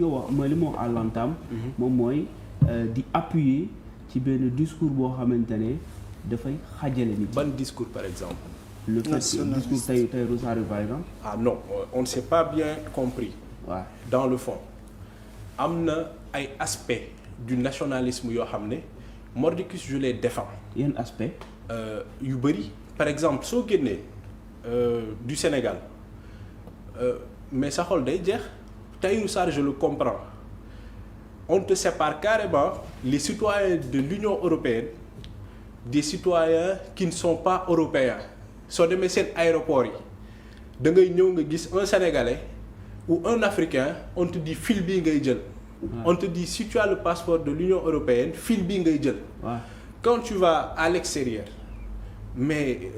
nga wax mooy li ma wax à l'entame moom mooy di appuyer ci benn discours boo xamante ne dafay xajale nit. ban discours par exemple. le discours Tahirou Sarr par exemple. ah non on ne s'est pas bien compris. Ouais. Dans le fond am na ay aspects du nationalisme yoo xam ne mordicus je les défends. yan aspect yu bëri par exemple soo génnee du Sénégal mais sa xol day jeex Tahirou Sarr je le comprends on te sépare carrément les citoyens de l'Union européenne des citoyens qui ne sont pas européens soo demee seen aéroport yi da ngay ñëw nga gis un Sénégalais ou un Africain on te dit fil bii ngay jël. On te dit si tu as le passeport de l'Union européenne fil bii ngay jël. Quand tu vas à l'extérieur mais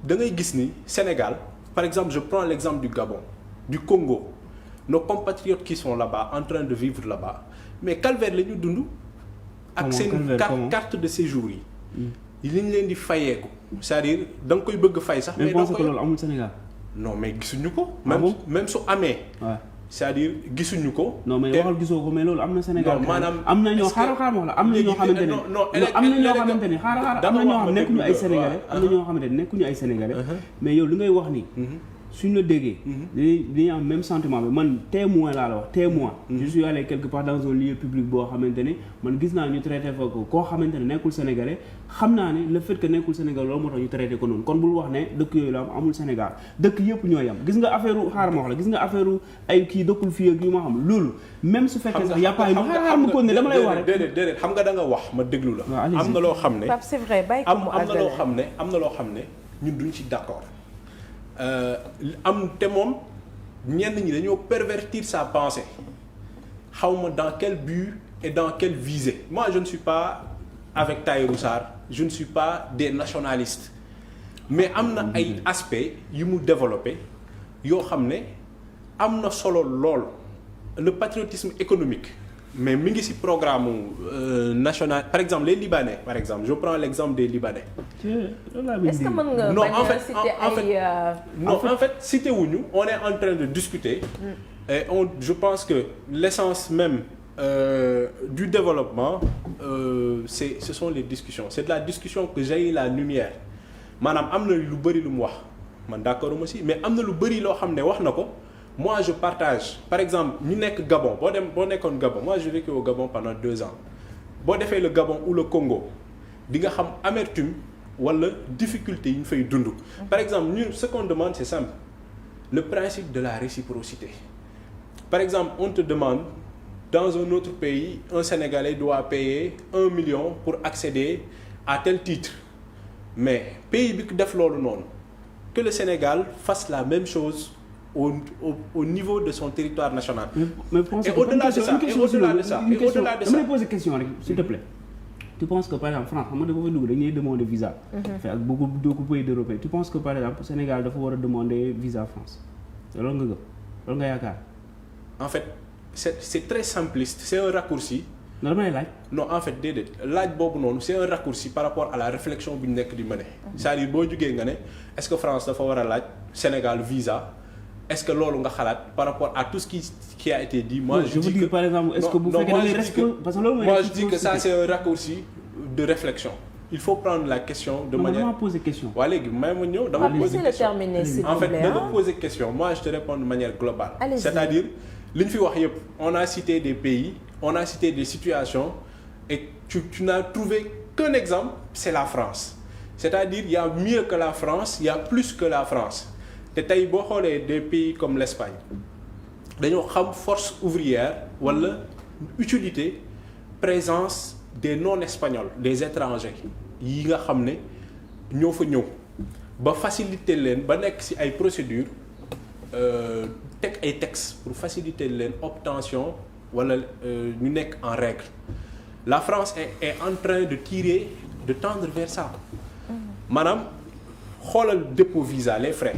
da ngay gis ni Sénégal par exemple je prends l'exemple du Gabon du Congo nos compatriotes qui sont là-bas en train de vivre là-bas mais calvaire la ñu dund. ak seen carte de séjour yi. li ñu leen di fayeeku c'est-à-dire da nga koy bëgg fay sax. mais pense que loolu amul Sénégal. non mais gisuñu ko. même su amee. c'est-à-dire gisuñu ko. non mais waxal gisoo ko mais loolu am na Sénégal. non maanaam am na ñoo xaaral wax la am na ñoo xamante ne. am na ñoo xamante ne xaaral am na ñoo xam nekkuñu ay sénégalais. am na ñoo xamante ne nekkuñu ay sénégalais. mais yow li ngay wax nii. suñ la déggee. dañuy am même sentiment bi man témoin laa la wax témoin. je suis allé quelque part dans un lieu public boo xamante ne man gis naa ñu traité fa ko koo xamante ne nekkul sénégalais xam naa ne le fait que nekkul sénégalais loolu moo tax ñu traité ko noonu kon bul wax ne dëkk yooyu la am amul Sénégal dëkk yëpp ñooy am gis nga affaire xaaral ma wax la gis nga affaire ay kii dëkkul fii ak yu ma xam loolu même su fekkee sax yàppaay ma xaaral ma ko ne dama lay wax rek déedéet xam nga da nga wax ma déglu la am na loo xam ne c'est vrai am na loo xam ne am na loo xam ne ñun duñ ci d'accord am te moom ñenn ñi dañoo pervertir sa pensée xawma dans quel but et dans quelle visée moi je ne suis pas avec Tahirou Sarr je ne suis pas des nationalistes mais am na ay aspects yu mu développé yoo xam ne am na solo lool le patriotisme économique mais mi ngi ci programme national par exemple les Libanais par exemple je prends l'exemple des Libanais. est-ce que mën nga bañ a citer ay en fait cité wuñu on est en train de discuter. et je pense que l'essence même du développement ce sont les discussions c'est de la discussion que jaillit la lumière maanaam am na lu bari lu mu wax man d'accord aussi mais am na lu bari loo xam ne wax na ko. Moi je partage par exemple ñu nekk Gabon boo nekkoon Gabon moi j'ai vécu au Gabon pendant 2 ans boo defee le Gabon ou le Congo di nga xam amertume wala difficulté yi ñu fay dund. Par exemple ñun ce qu'on demande c'est simple le principe de la réciprocité par exemple on te demande dans un autre pays un Sénégalais doit payer 1 million pour accéder à tel titre mais pays bi def loolu noonu que le Sénégal fasse la même chose. Au niveau de son territoire national. Mais pense et au-delà de ça damay poser question rek s'il te plaît. Tu penses que par exemple France xam nga dafa fa dugg dañuy demander visa. Fait ak beaucoup pays d'Europe tu penses que par exemple Sénégal dafa war a demander visa France loolu nga gëm loolu nga yaakaar. En fait c'est très simpliste c'est un raccourci. non damay laaj. non en fait déedéet laaj boobu noonu c'est un raccourci par rapport à la réflexion bu ñu nekk di mener. c'est-à-dire boo jógee nga ne est-ce que France dafa war a laaj Sénégal visa. Est-ce que loolu nga xalaat par rapport à tout ce qui a été dit. Moi je dis que par exemple est-ce que bu fekkee da ngay parce que loolu mooy moi je dis que ça c'est un raccourci de réflexion. Il faut prendre la question de manière. dama poser question. waa léegi may ma ñëw dama poser question en fait dama poser question moi je te réponds de manière globale. Allez-y. C'est-à-dire li ñu fi wax yëpp on a cité des pays on a cité des situations et tu n'as trouvé qu'un exemple c'est la France. C'est-à-dire il y a mieux que la France il y a plus que la France. te tey boo xoolee des pays comme l'Espagne dañoo xam force ouvrière wala utilité présence des non-espagnols des étrangers yi nga xam ne ñoo fa ñëw ba faciliter leen ba nekk ci ay procédures teg ay textes pour faciliter leen obtention wala ñu nekk en règle la France est en train de tendre vers ça maanaam xoolal dépôt visa les frais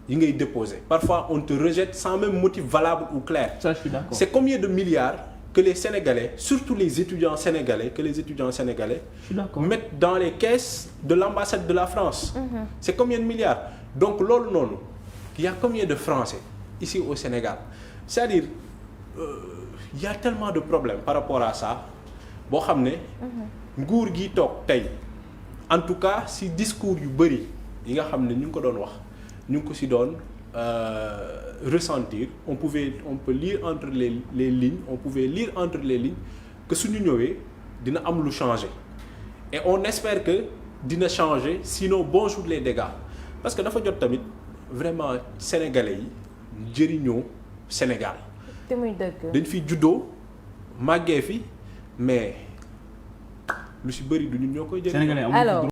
yi ngay déposer parfois on te rejette sans même motif valable ou clair. Ça, je suis d'accord. C'est combien de milliards que les Sénégalais surtout les étudiants sénégalais mettent dans les caisses de l'ambassade de la France. C'est combien de milliards donc loolu noonu il y a combien de Français ici au Sénégal c'est-à-dire y a tellement de problèmes par rapport à ça boo xam ne nguur gi toog tey en tout cas si discours yu bëri yi nga xam ne ñu ngi ko doon wax ñu ngi ko si doon ressentir on peut lire entre les lignes on pouvait lire entre les lignes que suñu ñëwee dina am lu changer et on espère que dina changer sinon bonjour les dégâts parce que dafa jot tamit vraiment sénégalais yi jëriñoo Sénégal. te muy dëgg. dañ fi juddoo màggee fi mais lu si bëri du ñun ñoo koy jëriñoo. Sénégalais